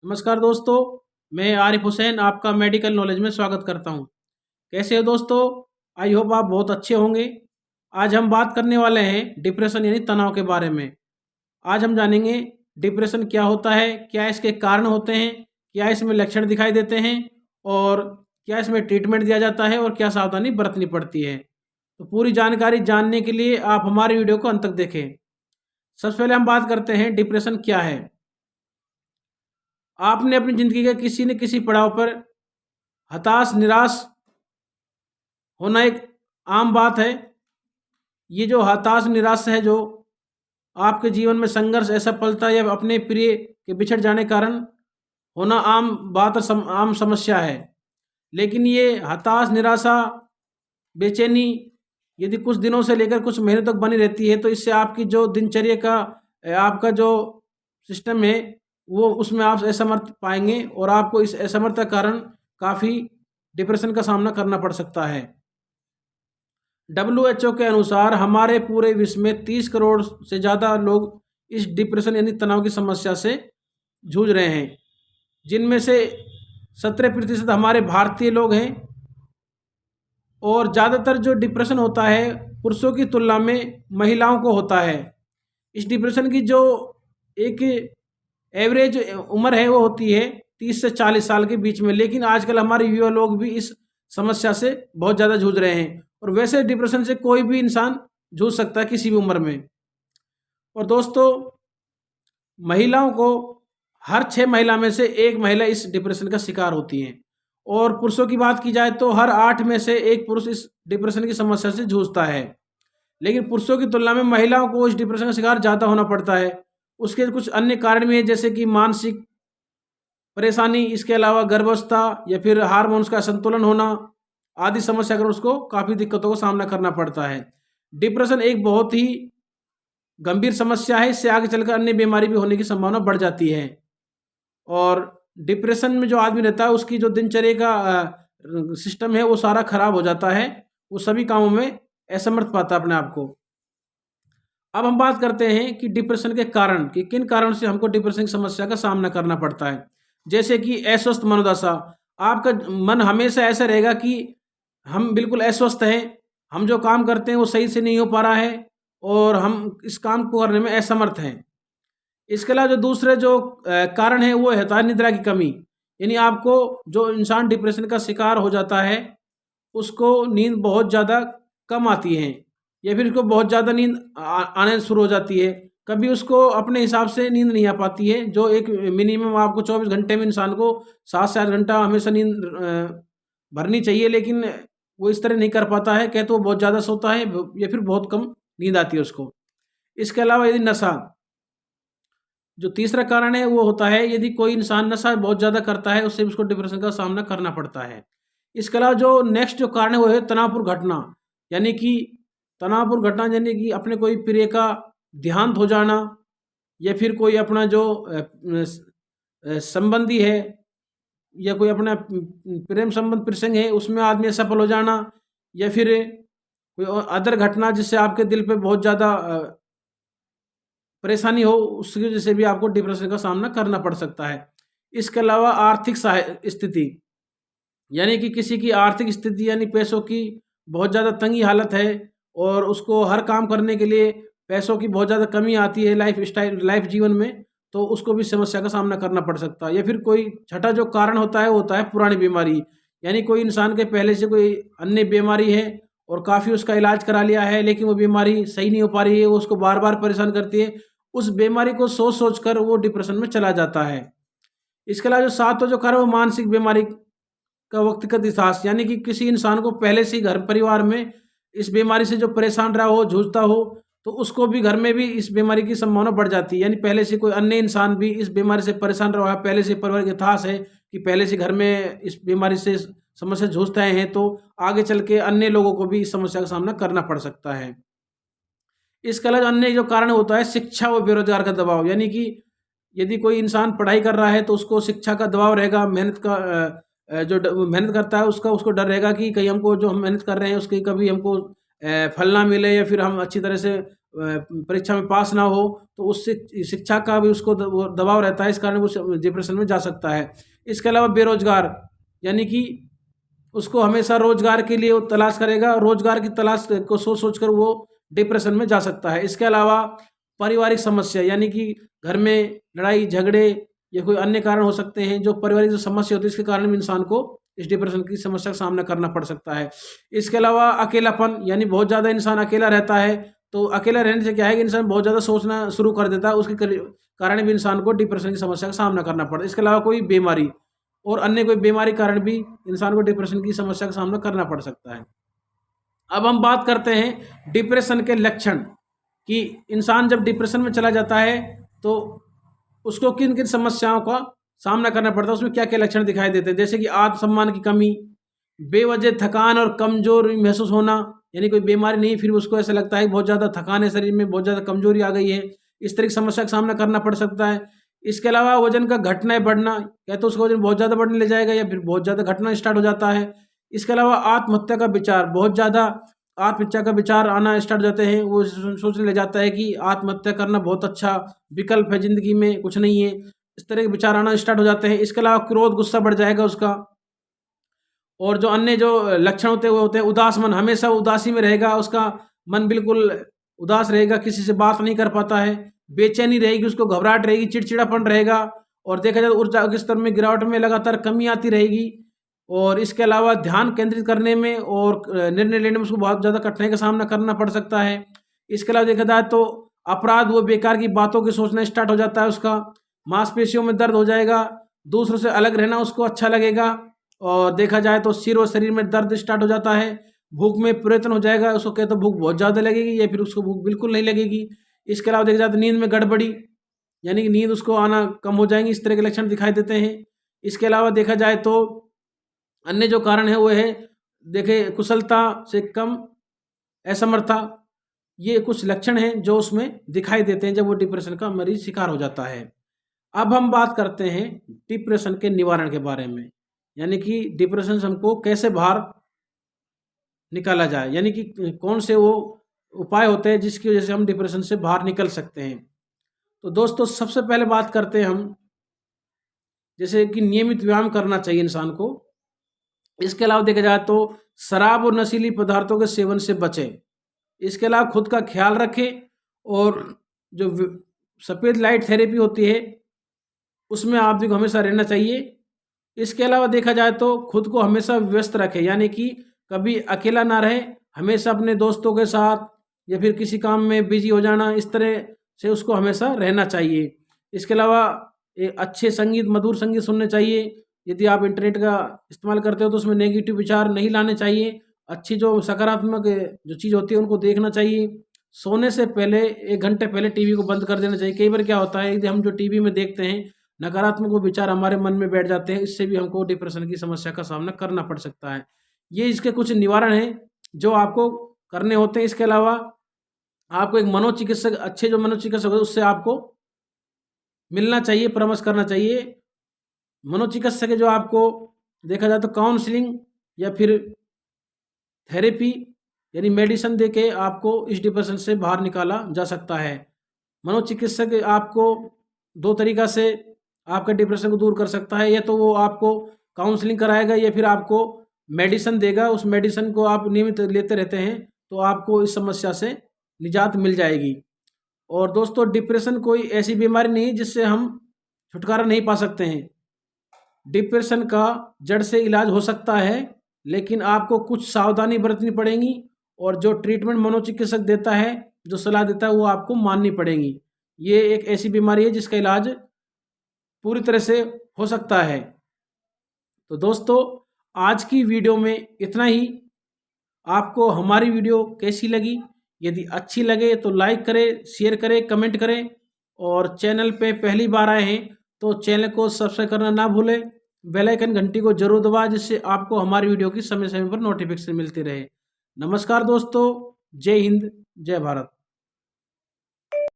नमस्कार दोस्तों, मैं आरिफ हुसैन आपका मेडिकल नॉलेज में स्वागत करता हूं। कैसे हो दोस्तों? आई होप आप बहुत अच्छे होंगे। आज हम बात करने वाले हैं डिप्रेशन यानी तनाव के बारे में। आज हम जानेंगे डिप्रेशन क्या होता है, क्या इसके कारण होते हैं, क्या इसमें लक्षण दिखाई देते हैं और क्या इसमें ट्रीटमेंट दिया जाता है और क्या सावधानी बरतनी पड़ती है। तो पूरी जानकारी जानने के लिए आप हमारे वीडियो को अंत तक देखें। सबसे पहले हम बात करते हैं डिप्रेशन क्या है। आपने अपनी ज़िंदगी के किसी न किसी पड़ाव पर हताश, निराश होना एक आम बात है। ये जो हताश, निराश है, जो आपके जीवन में संघर्ष, असफलता या अपने प्रिय के बिछड़ जाने के कारण होना आम बात और आम समस्या है। लेकिन ये हताश, निराशा, बेचैनी यदि कुछ दिनों से लेकर कुछ महीनों तक बनी रहती है, तो इससे आपकी जो दिनचर्या का आपका जो सिस्टम है, वो उसमें आप असमर्थ पाएंगे और आपको इस असमर्थता के कारण काफ़ी डिप्रेशन का सामना करना पड़ सकता है। WHO के अनुसार हमारे पूरे विश्व में 30 करोड़ से ज़्यादा लोग इस डिप्रेशन यानी तनाव की समस्या से जूझ रहे हैं, जिनमें से 17% हमारे भारतीय लोग हैं। और ज़्यादातर जो डिप्रेशन होता है पुरुषों की तुलना में महिलाओं को होता है। इस डिप्रेशन की जो एक एवरेज उम्र है वो होती है 30 से 40 साल के बीच में, लेकिन आजकल हमारे युवा लोग भी इस समस्या से बहुत ज़्यादा जूझ रहे हैं। और वैसे डिप्रेशन से कोई भी इंसान जूझ सकता है किसी भी उम्र में। और दोस्तों, महिलाओं को हर 6 महिला में से 1 महिला इस डिप्रेशन का शिकार होती हैं। और पुरुषों की बात की जाए तो हर 8 में से 1 पुरुष इस डिप्रेशन की समस्या से जूझता है। लेकिन पुरुषों की तुलना में महिलाओं को इस डिप्रेशन का शिकार ज़्यादा होना पड़ता है। उसके कुछ अन्य कारण भी हैं, जैसे कि मानसिक परेशानी, इसके अलावा गर्भावस्था या फिर हार्मोन्स का असंतुलन होना आदि समस्या कर उसको काफ़ी दिक्कतों का सामना करना पड़ता है। डिप्रेशन एक बहुत ही गंभीर समस्या है। इससे आगे चलकर अन्य बीमारी भी होने की संभावना बढ़ जाती है। और डिप्रेशन में जो आदमी रहता है उसकी जो दिनचर्या का सिस्टम है वो सारा खराब हो जाता है। वो सभी कामों में असमर्थ पाता है अपने आप को। अब हम बात करते हैं कि डिप्रेशन के कारण, कि किन कारणों से हमको डिप्रेशन की समस्या का सामना करना पड़ता है। जैसे कि अस्वस्थ मनोदशा। आपका मन हमेशा ऐसा रहेगा कि हम बिल्कुल अस्वस्थ हैं, हम जो काम करते हैं वो सही से नहीं हो पा रहा है और हम इस काम को करने में असमर्थ हैं। इसके अलावा जो दूसरे जो कारण है वो होता है निद्रा की कमी। यानी आपको, जो इंसान डिप्रेशन का शिकार हो जाता है उसको नींद बहुत ज़्यादा कम आती है या फिर उसको बहुत ज़्यादा नींद आने शुरू हो जाती है। कभी उसको अपने हिसाब से नींद नहीं आ पाती है। जो एक मिनिमम आपको 24 घंटे में इंसान को 7 से 8 घंटा हमेशा नींद भरनी चाहिए, लेकिन वो इस तरह नहीं कर पाता है। कहते वो बहुत ज़्यादा सोता है या फिर बहुत कम नींद आती है उसको। इसके अलावा यदि नशा, जो तीसरा कारण है वो होता है यदि कोई इंसान नशा बहुत ज़्यादा करता है, उससे भी उसको डिप्रेशन का सामना करना पड़ता है। इसके अलावा जो नेक्स्ट जो कारण है वो है तनावपूर्ण घटना। यानी कि तनावपूर्ण घटना यानी कि अपने कोई प्रिय का देहांत हो जाना या फिर कोई अपना जो संबंधी है या कोई अपना प्रेम संबंध प्रसंग है उसमें आदमी असफल हो जाना, या फिर कोई अदर घटना जिससे आपके दिल पे बहुत ज़्यादा परेशानी हो, उसकी वजह से भी आपको डिप्रेशन का सामना करना पड़ सकता है। इसके अलावा आर्थिक स्थिति, यानी कि किसी की आर्थिक स्थिति यानी पैसों की बहुत ज़्यादा तंगी हालत है और उसको हर काम करने के लिए पैसों की बहुत ज़्यादा कमी आती है लाइफ जीवन में, तो उसको भी समस्या का सामना करना पड़ सकता है। या फिर कोई छठा जो कारण होता है वो होता है पुरानी बीमारी। यानी कोई इंसान के पहले से कोई अन्य बीमारी है और काफ़ी उसका इलाज करा लिया है, लेकिन वो बीमारी सही नहीं हो पा रही है, वो उसको बार बार परेशान करती है। उस बीमारी को सोच सोच कर वो डिप्रेशन में चला जाता है। इसके अलावा जो सातवां जो कारण वो मानसिक बीमारी का व्यक्तिगत इतिहास, यानी कि किसी इंसान को पहले से ही घर परिवार में इस बीमारी से जो परेशान रहा हो, जूझता हो, तो उसको भी घर में भी इस बीमारी की संभावना बढ़ जाती है। यानी पहले से कोई अन्य इंसान भी इस बीमारी से परेशान रहा है, पहले से परिवार का इतिहास है कि पहले से घर में इस बीमारी से समस्या जूझते आए हैं, तो आगे चल के अन्य लोगों को भी इस समस्या का सामना करना पड़ सकता है। इसके अलावा अन्य जो कारण होता है शिक्षा व बेरोजगार का दबाव। यानी कि यदि कोई इंसान पढ़ाई कर रहा है तो उसको शिक्षा का दबाव रहेगा, मेहनत का मेहनत करता है उसको डर रहेगा कि कहीं हमको जो हम मेहनत कर रहे हैं उसकी कभी हमको फल ना मिले या फिर हम अच्छी तरह से परीक्षा में पास ना हो, तो उससे शिक्षा का भी उसको दबाव रहता है, इस कारण वो डिप्रेशन में जा सकता है। इसके अलावा बेरोजगार, यानी कि उसको हमेशा रोजगार के लिए वो तलाश करेगा, रोजगार की तलाश को सोच सोच कर वो डिप्रेशन में जा सकता है। इसके अलावा पारिवारिक समस्या, यानी कि घर में लड़ाई झगड़े या कोई अन्य कारण हो सकते हैं, जो पारिवारिक जो समस्या होती है इसके कारण भी इंसान को इस डिप्रेशन की समस्या का सामना करना पड़ सकता है। इसके अलावा अकेलापन, यानी बहुत ज़्यादा इंसान अकेला रहता है, तो अकेला रहने से क्या है कि इंसान बहुत ज़्यादा सोचना शुरू कर देता है, उसके कारण भी इंसान को डिप्रेशन की समस्या का सामना करना पड़ता है। इसके अलावा कोई बीमारी और अन्य कोई बीमारी कारण भी इंसान को डिप्रेशन की समस्या का सामना करना पड़ सकता है। अब हम बात करते हैं डिप्रेशन के लक्षण, कि इंसान जब डिप्रेशन में चला जाता है तो उसको किन किन समस्याओं का सामना करना पड़ता है, उसमें क्या क्या लक्षण दिखाई देते हैं। जैसे कि आत्मसम्मान की कमी, बेवजह थकान और कमजोरी महसूस होना, यानी कोई बीमारी नहीं फिर उसको ऐसा लगता है कि बहुत ज़्यादा थकान है, शरीर में बहुत ज़्यादा कमजोरी आ गई है, इस तरह की समस्या का सामना करना पड़ सकता है। इसके अलावा वजन का घटना या बढ़ना, या तो उसका वजन बहुत ज़्यादा बढ़ने ले जाएगा या फिर बहुत ज़्यादा घटना स्टार्ट हो जाता है। इसके अलावा आत्महत्या का विचार, बहुत ज़्यादा आत्महत्या का विचार आना स्टार्ट हो जाते हैं, वो सोचने लग जाता है कि आत्महत्या करना बहुत अच्छा विकल्प है, ज़िंदगी में कुछ नहीं है, इस तरह के विचार आना स्टार्ट हो जाते हैं। इसके अलावा क्रोध, गुस्सा बढ़ जाएगा उसका। और जो अन्य जो लक्षण होते हैं वो होते हैं उदास मन, हमेशा उदासी में रहेगा, उसका मन बिल्कुल उदास रहेगा, किसी से बात नहीं कर पाता है, बेचैनी रहेगी, उसको घबराहट रहेगी, चिड़चिड़ापन रहेगा, और देखा जाए ऊर्जा के स्तर में गिरावट में लगातार कमी आती रहेगी। और इसके अलावा ध्यान केंद्रित करने में और निर्णय लेने में उसको बहुत ज़्यादा कठिनाई का सामना करना पड़ सकता है। इसके अलावा देखा जाए तो अपराध व बेकार की बातों की सोचना स्टार्ट हो जाता है उसका, मांसपेशियों में दर्द हो जाएगा, दूसरों से अलग रहना उसको अच्छा लगेगा, और देखा जाए तो सिर और शरीर में दर्द स्टार्ट हो जाता है, भूख में परिवर्तन हो जाएगा, उसको कहते तो भूख बहुत ज़्यादा लगेगी या फिर उसको भूख बिल्कुल नहीं लगेगी। इसके अलावा देखा जाए तो नींद में गड़बड़ी, यानी कि नींद उसको आना कम हो जाएंगी, इस तरह के लक्षण दिखाई देते हैं। इसके अलावा देखा जाए तो अन्य जो कारण है वो है, देखे कुशलता से कम असमर्थता, ये कुछ लक्षण हैं जो उसमें दिखाई देते हैं जब वो डिप्रेशन का मरीज शिकार हो जाता है। अब हम बात करते हैं डिप्रेशन के निवारण के बारे में, यानी कि डिप्रेशन से हमको कैसे बाहर निकाला जाए, यानी कि कौन से वो उपाय होते हैं जिसकी वजह से हम डिप्रेशन से बाहर निकल सकते हैं। तो दोस्तों सबसे पहले बात करते हैं हम, जैसे कि नियमित व्यायाम करना चाहिए इंसान को। इसके अलावा देखा जाए तो शराब और नशीली पदार्थों के सेवन से बचें। इसके अलावा खुद का ख्याल रखें, और जो सफ़ेद लाइट थेरेपी होती है उसमें आदमी को हमेशा रहना चाहिए। इसके अलावा देखा जाए तो खुद को हमेशा व्यस्त रखें, यानी कि कभी अकेला ना रहे, हमेशा अपने दोस्तों के साथ या फिर किसी काम में बिजी हो जाना, इस तरह से उसको हमेशा रहना चाहिए। इसके अलावा एक अच्छे संगीत, मधुर संगीत सुनने चाहिए। यदि आप इंटरनेट का इस्तेमाल करते हो तो उसमें नेगेटिव विचार नहीं लाने चाहिए, अच्छी जो सकारात्मक जो चीज़ होती है उनको देखना चाहिए। सोने से पहले 1 घंटे पहले टीवी को बंद कर देना चाहिए। कई बार क्या होता है, यदि हम जो टीवी में देखते हैं नकारात्मक वो विचार हमारे मन में बैठ जाते हैं, इससे भी हमको डिप्रेशन की समस्या का सामना करना पड़ सकता है। ये इसके कुछ निवारण हैं जो आपको करने होते हैं। इसके अलावा आपको एक मनोचिकित्सक, अच्छे जो मनोचिकित्सक होते हैं उससे आपको मिलना चाहिए, परामर्श करना चाहिए। मनोचिकित्सक जो आपको देखा जाए तो काउंसलिंग या फिर थेरेपी यानी मेडिसिन देके आपको इस डिप्रेशन से बाहर निकाला जा सकता है। मनोचिकित्सक आपको 2 तरीक़ा से आपका डिप्रेशन को दूर कर सकता है, या तो वो आपको काउंसलिंग कराएगा या फिर आपको मेडिसिन देगा, उस मेडिसिन को आप नियमित लेते रहते हैं तो आपको इस समस्या से निजात मिल जाएगी। और दोस्तों डिप्रेशन कोई ऐसी बीमारी नहीं जिससे हम छुटकारा नहीं पा सकते हैं। डिप्रेशन का जड़ से इलाज हो सकता है, लेकिन आपको कुछ सावधानी बरतनी पड़ेगी, और जो ट्रीटमेंट मनोचिकित्सक देता है, जो सलाह देता है वो आपको माननी पड़ेगी। ये एक ऐसी बीमारी है जिसका इलाज पूरी तरह से हो सकता है। तो दोस्तों आज की वीडियो में इतना ही। आपको हमारी वीडियो कैसी लगी? यदि अच्छी लगे तो लाइक करें, शेयर करें, कमेंट करें, और चैनल पे पहली बार आए हैं तो चैनल को सब्सक्राइब करना ना भूलें। बेल आइकन घंटी को जरूर दबाएं, जिससे आपको हमारी वीडियो की समय समय पर नोटिफिकेशन मिलती रहे। नमस्कार दोस्तों, जय हिंद, जय भारत।